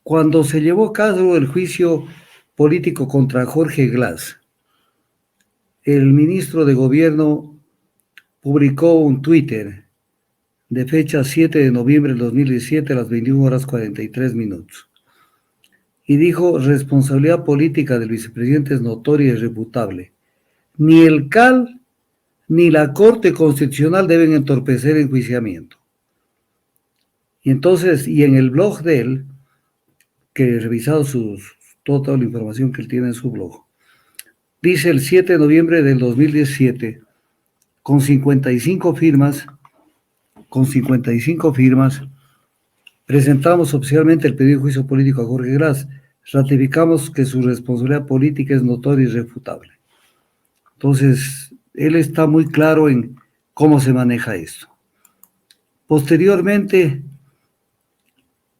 Cuando se llevó a cabo el juicio político contra Jorge Glass, el ministro de Gobierno publicó un Twitter de fecha 7 de noviembre del 2017 a las 21:43 y dijo: responsabilidad política del vicepresidente es notoria y irrefutable. Ni el CAL ni la Corte Constitucional deben entorpecer el enjuiciamiento. Y entonces, y en el blog de él, que he revisado toda la información que él tiene en su blog, dice el 7 de noviembre del 2017, con 55 firmas, presentamos oficialmente el pedido de juicio político a Jorge Glass. Ratificamos que su responsabilidad política es notoria y irrefutable. Entonces, él está muy claro en cómo se maneja esto. Posteriormente,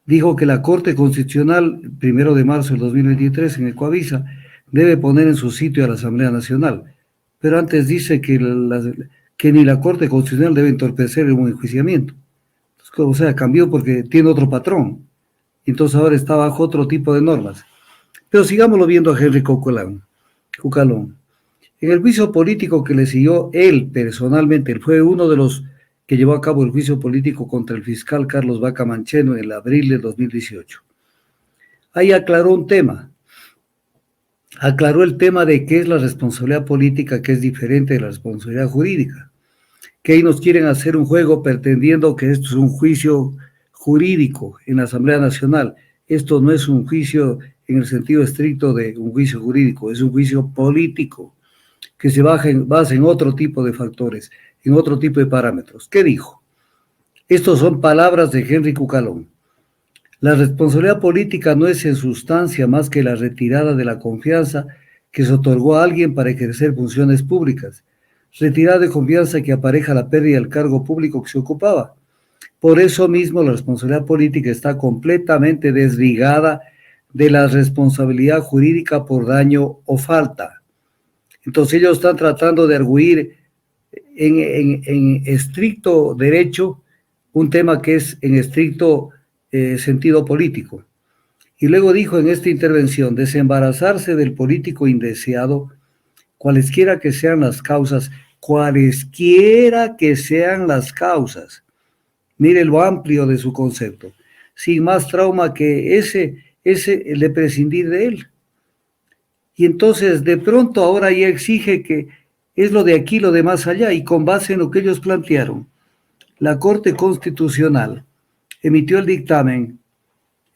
dijo que la Corte Constitucional, 1 de marzo del 2023, en Ecoavisa, debe poner en su sitio a la Asamblea Nacional. Pero antes dice que ni la Corte Constitucional debe entorpecer un enjuiciamiento. O sea, cambió porque tiene otro patrón. Entonces ahora está bajo otro tipo de normas. Pero sigámoslo viendo a Henry Cucalón. En el juicio político que le siguió él personalmente, él fue uno de los que llevó a cabo el juicio político contra el fiscal Carlos Vaca Mancheno en el abril de 2018. Ahí aclaró un tema. Aclaró el tema de qué es la responsabilidad política, que es diferente de la responsabilidad jurídica. Que ahí nos quieren hacer un juego pretendiendo que esto es un juicio jurídico en la Asamblea Nacional. Esto no es un juicio en el sentido estricto de un juicio jurídico, es un juicio político que se basa en otro tipo de factores, en otro tipo de parámetros. ¿Qué dijo? Estas son palabras de Henry Cucalón. La responsabilidad política no es en sustancia más que la retirada de la confianza que se otorgó a alguien para ejercer funciones públicas. Retirada de confianza que apareja la pérdida del cargo público que se ocupaba. Por eso mismo la responsabilidad política está completamente desligada de la responsabilidad jurídica por daño o falta. Entonces ellos están tratando de arguir en estricto derecho un tema que es en estricto sentido político. Y luego dijo en esta intervención: desembarazarse del político indeseado, cualesquiera que sean las causas, mire lo amplio de su concepto, sin más trauma que ese de prescindir de él. Y entonces de pronto ahora ya exige que es lo de aquí, lo de más allá, y con base en lo que ellos plantearon, la Corte Constitucional emitió el dictamen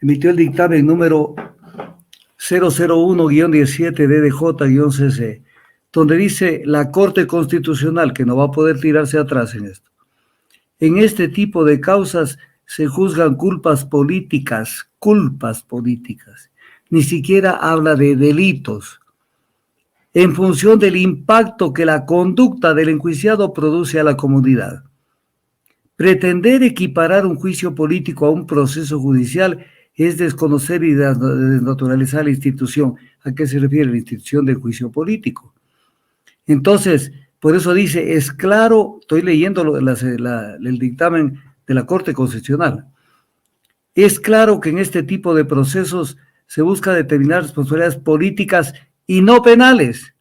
número 001-17-DDJ-CC, donde dice la Corte Constitucional, que no va a poder tirarse atrás en esto: en este tipo de causas se juzgan culpas políticas, ni siquiera habla de delitos, en función del impacto que la conducta del enjuiciado produce a la comunidad. Pretender equiparar un juicio político a un proceso judicial es desconocer y desnaturalizar la institución. ¿A qué se refiere la institución del juicio político? Entonces, por eso dice, es claro, estoy leyendo el dictamen de la Corte Constitucional, es claro que en este tipo de procesos se busca determinar responsabilidades políticas y no penales.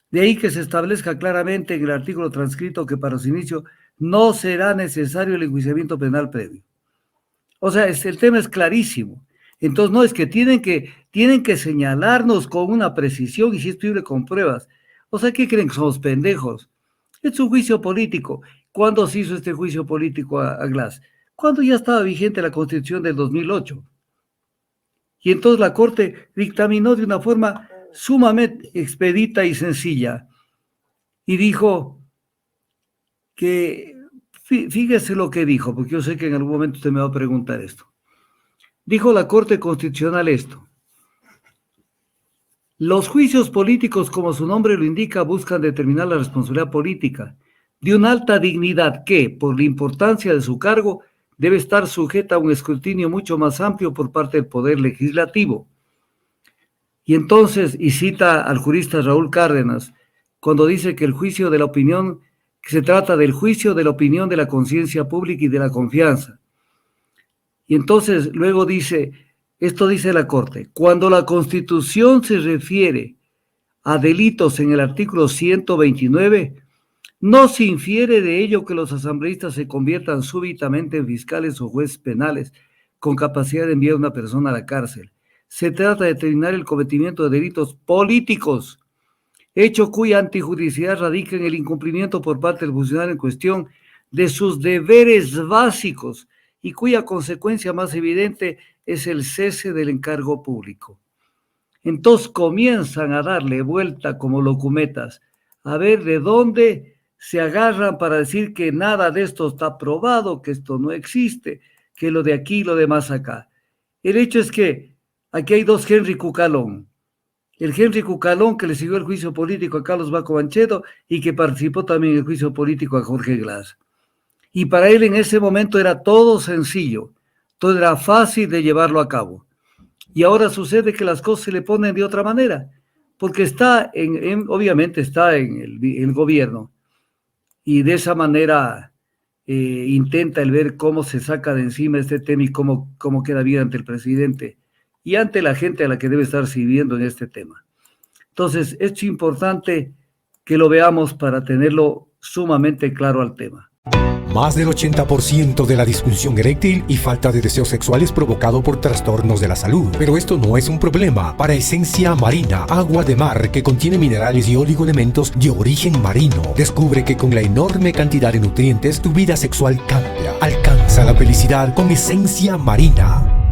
De ahí que se establezca claramente en el artículo transcrito que para su inicio no será necesario el enjuiciamiento penal previo. O sea, el tema es clarísimo. Entonces, no es que tienen que señalarnos con una precisión y si es posible con pruebas. O sea, ¿qué creen que somos pendejos? Es un juicio político. ¿Cuándo se hizo este juicio político a Glass? Cuando ya estaba vigente la Constitución del 2008. Y entonces la Corte dictaminó de una forma sumamente expedita y sencilla. Y dijo que, fíjese lo que dijo, porque yo sé que en algún momento usted me va a preguntar esto. Dijo la Corte Constitucional esto: los juicios políticos, como su nombre lo indica, buscan determinar la responsabilidad política de una alta dignidad que, por la importancia de su cargo, debe estar sujeta a un escrutinio mucho más amplio por parte del Poder Legislativo. Y entonces, y cita al jurista Raúl Cárdenas, cuando dice que el juicio de la opinión, que se trata del juicio de la opinión de la conciencia pública y de la confianza. Y entonces luego dice, esto dice la Corte, cuando la Constitución se refiere a delitos en el artículo 129, no se infiere de ello que los asambleístas se conviertan súbitamente en fiscales o jueces penales con capacidad de enviar a una persona a la cárcel. Se trata de determinar el cometimiento de delitos políticos, hecho cuya antijudicialidad radica en el incumplimiento por parte del funcionario en cuestión de sus deberes básicos y cuya consecuencia más evidente es el cese del encargo público. Entonces comienzan a darle vuelta como locumetas, a ver de dónde se agarran para decir que nada de esto está probado, que esto no existe, que lo de aquí y lo de más acá. El hecho es que aquí hay dos Henry Cucalón. El Henry Cucalón que le siguió el juicio político a Carlos Baco Banchero y que participó también en el juicio político a Jorge Glass. Y para él en ese momento era todo sencillo, todo era fácil de llevarlo a cabo. Y ahora sucede que las cosas se le ponen de otra manera, porque está obviamente está en el gobierno, y de esa manera intenta el ver cómo se saca de encima este tema y cómo queda bien ante el presidente y ante la gente a la que debe estar sirviendo en este tema. Entonces, es importante que lo veamos para tenerlo sumamente claro al tema. Más del 80% de la disfunción eréctil y falta de deseos sexuales provocado por trastornos de la salud. Pero esto no es un problema para Esencia Marina, agua de mar que contiene minerales y oligoelementos de origen marino. Descubre que con la enorme cantidad de nutrientes tu vida sexual cambia. Alcanza la felicidad con Esencia Marina.